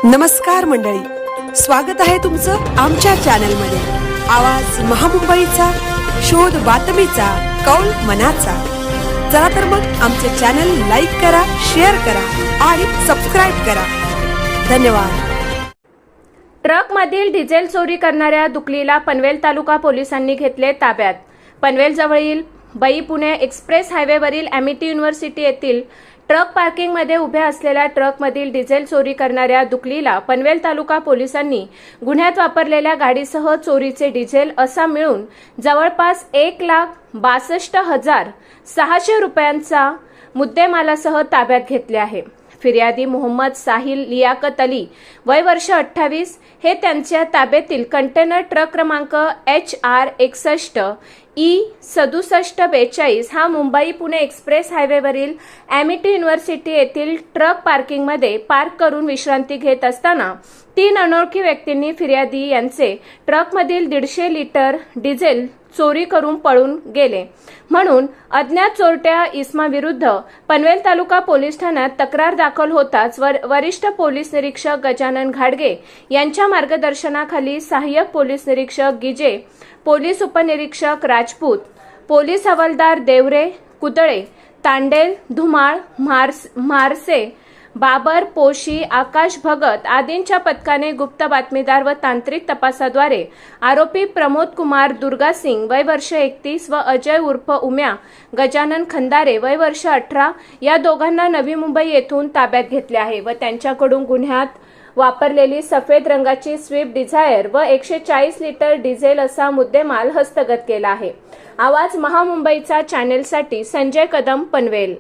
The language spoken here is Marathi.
नमस्कार मंडळी, स्वागत आहे तुमचं आमच्या चॅनलमध्ये। आवाज महामुंबईचा, शोध बातमीचा, कौल मनाचा। चला तर मग आमचे चॅनल लाईक करा, शेअर करा आणि सबस्क्राइब करा। धन्यवाद। ट्रकमधील डिझेल चोरी करणाऱ्या दुकलीला पनवेल तालुका पोलिसांनी घेतले ताब्यात। पनवेल जवळील बई पुणे एक्सप्रेस हायवेवरील एमिटी युनिव्हर्सिटी येथील ट्रक पार्किंगमध्ये उभ्या असलेल्या ट्रकमधील डिझेल चोरी करणाऱ्या दुकलीला पनवेल तालुका पोलिसांनी गुन्ह्यात वापरलेल्या गाडीसह चोरीचे डिझेल असा मिळून जवळपास 1,62,600 रुपयांचा मुद्देमालासह ताब्यात घेतले आहे। फिर्यादी मोहम्मद साहिल लियाकत अली वय वर्ष 28 हे त्यांच्या ताब्यातील कंटेनर ट्रक क्रमांक HR 61 E6742 हा मुंबई पुणे एक्सप्रेस हायवेवरील एमिटी युनिव्हर्सिटी येथील ट्रक पार्किंगमध्ये पार्क करून विश्रांती घेत असताना 3 अनोळखी व्यक्तींनी फिर्यादी यांचे ट्रकमधील 150 लिटर डिझेल चोरी करून पळून गेले म्हणून अज्ञात चोरट्या इसमाविरुद्ध पनवेल तालुका पोलीस ठाण्यात तक्रार दाखल होताच वरिष्ठ पोलीस निरीक्षक गजानन घाडगे यांच्या मार्गदर्शनाखाली सहाय्यक पोलीस निरीक्षक गिजे, पोलीस उपनिरीक्षक राजपूत, पोलीस हवालदार देवरे, कुदळे, तांडेल, धुमाळ, म्हारसे, बाबर, पोशी, आकाश भगत आदींच्या पथकाने गुप्त बातमीदार व तांत्रिक तपासाद्वारे आरोपी प्रमोद कुमार दुर्गासिंग वय वर्ष 31 व अजय उर्फ उम्या गजानन खंदारे वय वर्ष 18 या दोघांना नवी मुंबई येथून ताब्यात घेतले आहे व त्यांच्याकडून गुन्ह्यात वापरलेली सफेद रंगाची स्विफ्ट डिझायर व 140 लिटर डिझेल असा मुद्देमाल हस्तगत केला आहे। आवाज महामुंबईचा चॅनेलसाठी संजय कदम, पनवेल।